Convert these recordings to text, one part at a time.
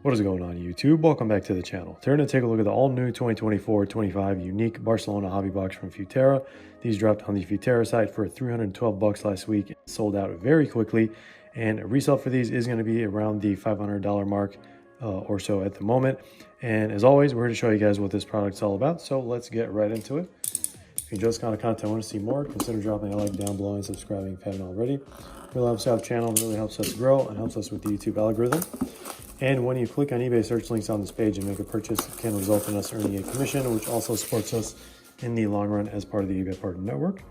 What is going on, YouTube? Welcome back to the channel. Today we're going to take a look at the all-new 2024-25 Unique Barcelona Hobby Box from Futera. These dropped on the Futera site for $312 last week. It sold out very quickly, and resale for these is going to be around the $500 mark or so at the moment. And as always, we're here to show you guys what this product's all about, so let's get right into it. If you enjoy this kind of content and want to see more, consider dropping a like down below and subscribing if you haven't already. It really helps out the channel, and really helps us grow and helps us with the YouTube algorithm. And when you click on eBay search links on this page and make a purchase, it can result in us earning a commission, which also supports us in the long run as part of the eBay Partner Network.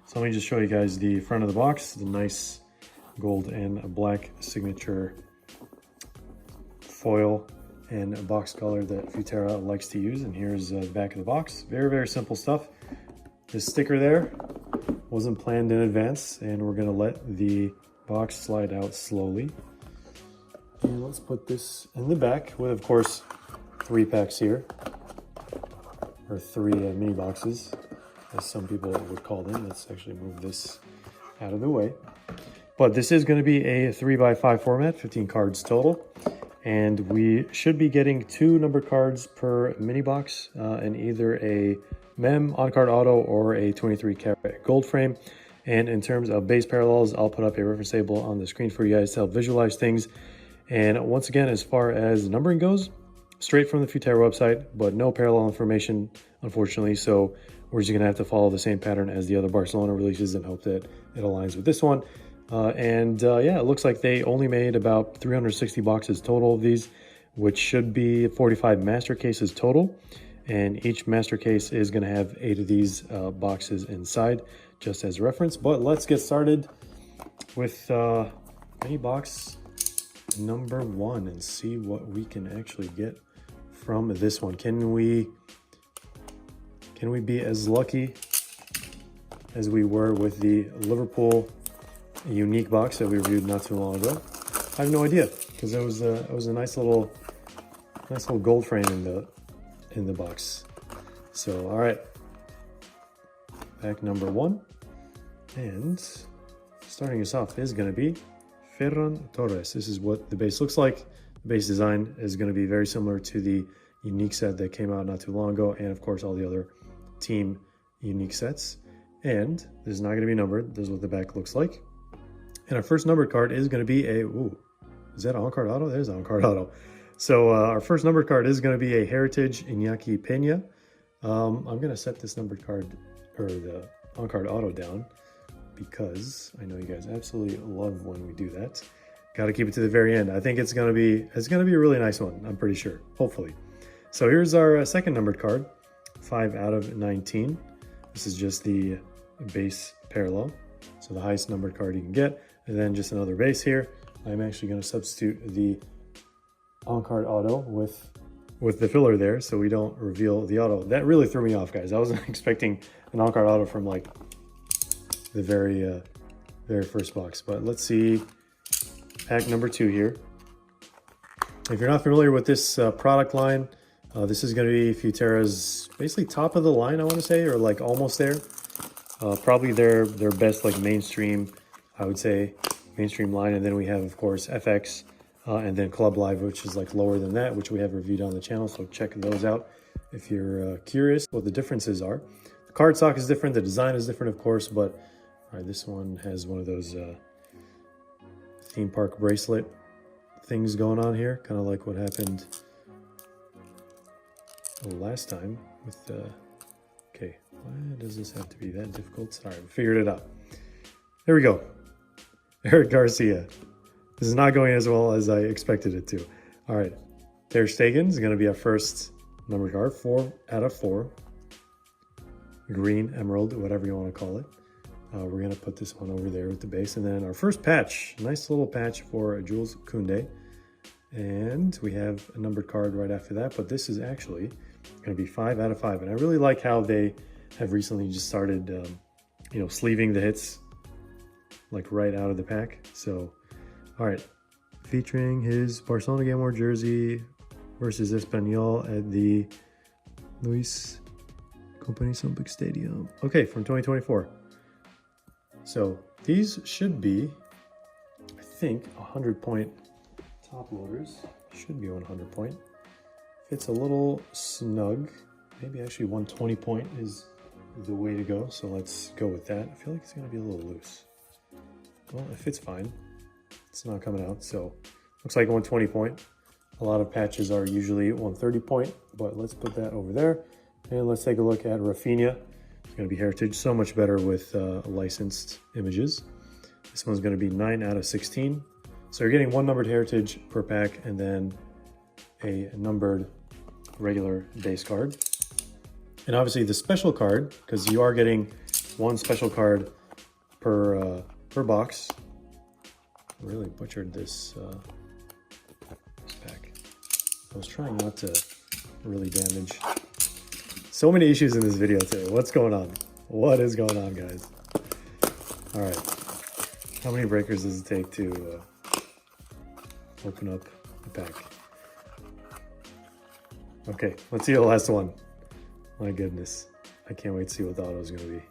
So let me just show you guys the front of the box, the nice gold and black signature foil and box color that Futera likes to use. And here's the back of the box. Very, very simple stuff. This sticker there wasn't planned in advance, and we're going to let the box slide out slowly. And let's put this in the back with, of course, 3 packs here, or 3 mini boxes, as some people would call them. Let's actually move this out of the way. But this is going to be a 3x5 format, 15 cards total, and we should be getting 2 numbered cards per mini box, and either a mem on-card auto or a 23-karat gold frame. And in terms of base parallels, I'll put up a reference table on the screen for you guys to help visualize things. And once again, as far as numbering goes, straight from the Futera website, but no parallel information, unfortunately. So we're just gonna have to follow the same pattern as the other Barcelona releases and hope that it aligns with this one. Yeah, it looks like they only made about 360 boxes total of these, which should be 45 master cases total. And each master case is gonna have 8 of these boxes inside, just as reference. But let's get started with mini box number 1 and see what we can actually get from this one. Can we be as lucky as we were with the Liverpool Unique box that we reviewed not too long ago? I have no idea, because it was a nice little gold frame in the box. So all right, pack number 1, and starting us off is going to be Ferran Torres. This is what the base looks like. The base design is going to be very similar to the Unique set that came out not too long ago, and of course all the other team Unique sets. And this is not going to be numbered. This is what the back looks like. And our first numbered card is going to be a, is that on-card auto? There's on-card auto. So our first numbered card is going to be a Heritage Iñaki Peña. I'm going to set this numbered card, or the on-card auto, down, because I know you guys absolutely love when we do that. Got to keep it to the very end. I think it's gonna be a really nice one. I'm pretty sure, hopefully. So here's our second numbered card, 5 out of 19. This is just the base parallel, so the highest numbered card you can get, and then just another base here. I'm actually going to substitute the on-card auto with the filler there, so we don't reveal the auto. That really threw me off, guys. I wasn't expecting an on-card auto from like the very first box. But let's see pack number 2 here. If you're not familiar with this product line, this is going to be Futera's basically top of the line, I want to say, or like almost there. Probably their best like mainstream, I would say, mainstream line. And then we have, of course, FX and then Club Live, which is like lower than that, which we have reviewed on the channel. So check those out if you're curious what the differences are. The card stock is different, the design is different, of course, but all right, this one has one of those theme park bracelet things going on here, kind of like what happened last time with okay, why does this have to be that difficult? All right, we figured it out. There we go. Eric Garcia. This is not going as well as I expected it to. All right, Ter Stegen is going to be our first number card, 4 out of 4. Green, emerald, whatever you want to call it. We're going to put this one over there with the base. And then our first patch, nice little patch for Jules Koundé. And we have a numbered card right after that, but this is actually going to be 5 out of 5. And I really like how they have recently just started, sleeving the hits like right out of the pack. So, all right, featuring his Barcelona game worn jersey versus Espanyol at the Luis Companys Olympic Stadium. Okay, from 2024. So these should be, I think, 100-point top loaders. Should be 100 point. Fits a little snug. Maybe actually 120 point is the way to go. So let's go with that. I feel like it's gonna be a little loose. Well, it fits fine. It's not coming out, so looks like 120 point. A lot of patches are usually 130 point, but let's put that over there. And let's take a look at Rafinha. It's gonna be Heritage, so much better with licensed images. This one's gonna be 9 out of 16. So you're getting 1 numbered Heritage per pack and then a numbered regular base card. And obviously the special card, because you are getting 1 special card per box. Really butchered this pack. I was trying not to really damage. So many issues in this video today. What's going on? What is going on, guys? All right. How many breakers does it take to open up the pack? Okay, let's see the last one. My goodness. I can't wait to see what the auto is going to be.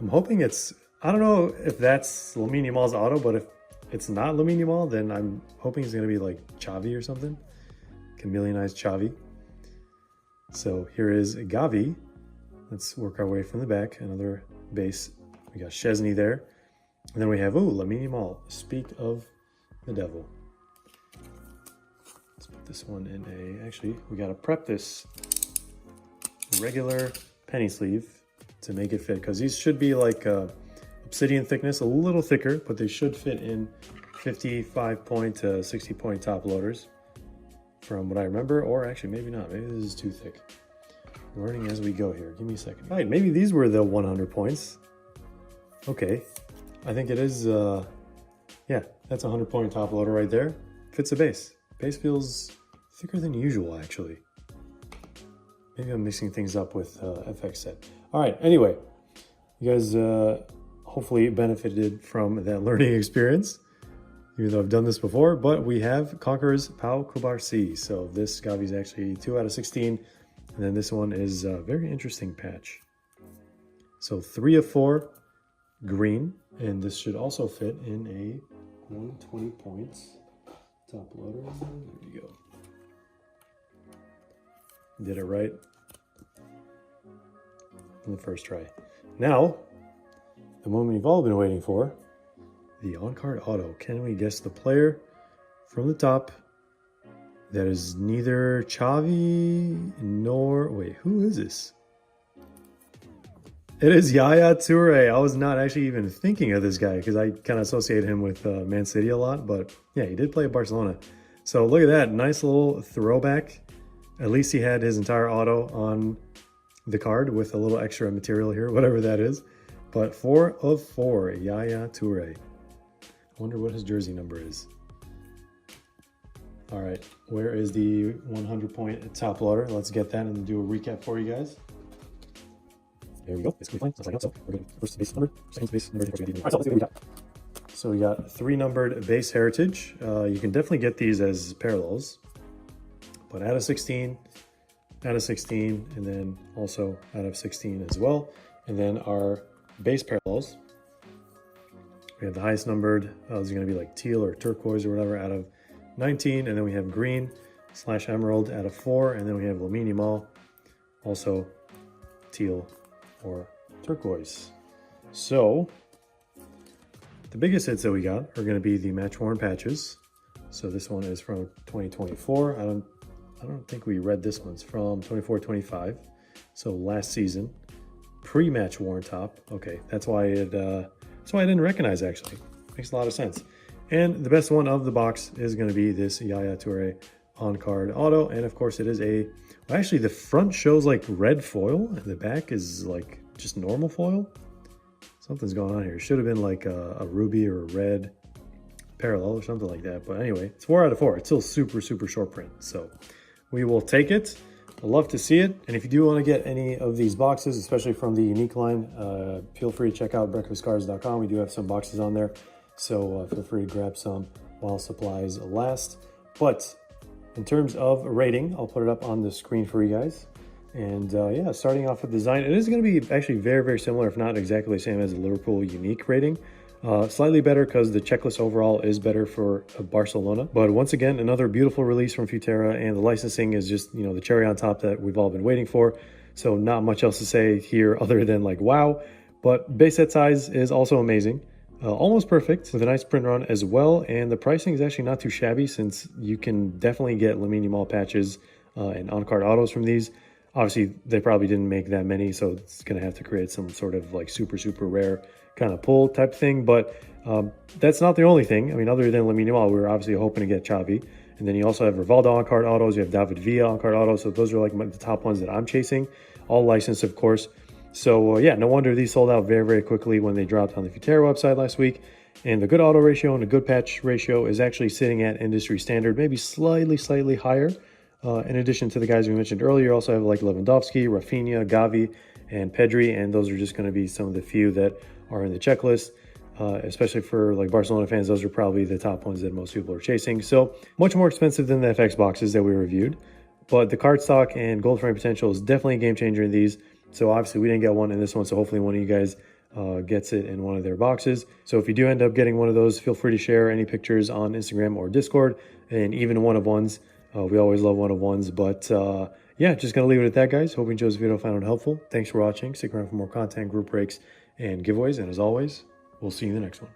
I'm hoping it's, I don't know if that's Lamine Yamal's auto, but if it's not Lamine Yamal, then I'm hoping it's going to be like Xavi or something. Chameleonized Xavi. So here is Gavi. Let's work our way from the back. Another base. We got Chesney there. And then we have, ooh, Lamine Yamal. Speak of the devil. Let's put this one in a, actually, we got to prep this regular penny sleeve to make it fit, because these should be like Obsidian thickness, a little thicker, but they should fit in 55 point to 60 point top loaders from what I remember, or actually maybe not. Maybe this is too thick. Learning as we go here. Give me a second. All right, maybe these were the 100 points. Okay, I think it is, yeah, that's a 100 point top loader right there. Fits a base. Base feels thicker than usual, actually. Maybe I'm mixing things up with FX set. All right, anyway, you guys hopefully benefited from that learning experience, even though I've done this before, but we have Conqueror's Pau Cubarsí. So this Gavi is actually 2 out of 16, and then this one is a very interesting patch. So 3 of 4 green, and this should also fit in a 120 points top loader. There you go. Did it right in the first try. Now, the moment you've all been waiting for, the on-card auto. Can we guess the player from the top that is neither Xavi nor, wait, who is this? It is Yaya Toure. I was not actually even thinking of this guy because I kind of associate him with Man City a lot, but yeah, he did play at Barcelona. So look at that, nice little throwback. At least he had his entire auto on the card with a little extra material here, whatever that is. But 4 of 4, Yaya Toure. I wonder what his jersey number is. All right, where is the 100 point top loader? Let's get that and do a recap for you guys. There we go. It's fine. Sounds like so. We're good. First base number, second base number. All right, so let's do a recap. So we got 3 numbered base Heritage. You can definitely get these as parallels, but out of 16, out of 16, and then also out of 16 as well. And then our base parallels, we have the highest numbered, is going to be like teal or turquoise or whatever, out of 19. And then we have green / emerald out of 4. And then we have Lamine Yamal, also teal or turquoise. So the biggest hits that we got are going to be the match worn patches. So this one is from 2024. I don't think we read this one's from 24-25. So last season, pre-match worn top. Okay, that's why I didn't recognize, actually. Makes a lot of sense. And the best one of the box is going to be this Yaya Toure on-card auto. And of course it is a, well, actually the front shows like red foil and the back is like just normal foil. Something's going on here. It should have been like a ruby or a red parallel or something like that. But anyway, it's 4 out of 4. It's still super, super short print. So we will take it. I'd love to see it. And if you do want to get any of these boxes, especially from the Unique line, feel free to check out breakfastcards.com. We do have some boxes on there. So feel free to grab some while supplies last. But in terms of rating, I'll put it up on the screen for you guys. And yeah, starting off with design, it is going to be actually very, very similar, if not exactly the same as the Liverpool Unique rating. Slightly better because the checklist overall is better for Barcelona. But once again, another beautiful release from Futera, and the licensing is just, the cherry on top that we've all been waiting for. So not much else to say here other than like, wow. But base set size is also amazing. Almost perfect with a nice print run as well. And the pricing is actually not too shabby, since you can definitely get Lamine Yamal patches and on-card autos from these. Obviously, they probably didn't make that many, so it's going to have to create some sort of like super, super rare kind of pull type thing. But that's not the only thing. I mean, other than Lamine Yamal, we were obviously hoping to get Xavi. And then you also have Rivaldo on-card autos. You have David Villa on-card autos. So those are like the top ones that I'm chasing. All licensed, of course. So yeah, no wonder these sold out very, very quickly when they dropped on the Futera website last week. And the good auto ratio and the good patch ratio is actually sitting at industry standard, maybe slightly higher. In addition to the guys we mentioned earlier, you also have like Lewandowski, Rafinha, Gavi, and Pedri, and those are just going to be some of the few that are in the checklist. Especially for like Barcelona fans, those are probably the top ones that most people are chasing. So much more expensive than the FX boxes that we reviewed, but the card stock and gold frame potential is definitely a game changer in these. So obviously we didn't get one in this one, so hopefully one of you guys gets it in one of their boxes. So if you do end up getting one of those, feel free to share any pictures on Instagram or Discord, and even one-of-ones. We always love one-of-ones, but yeah, just gonna leave it at that, guys. Hope you enjoyed this video, found it helpful. Thanks for watching. Stick around for more content, group breaks, and giveaways, and as always, we'll see you in the next one.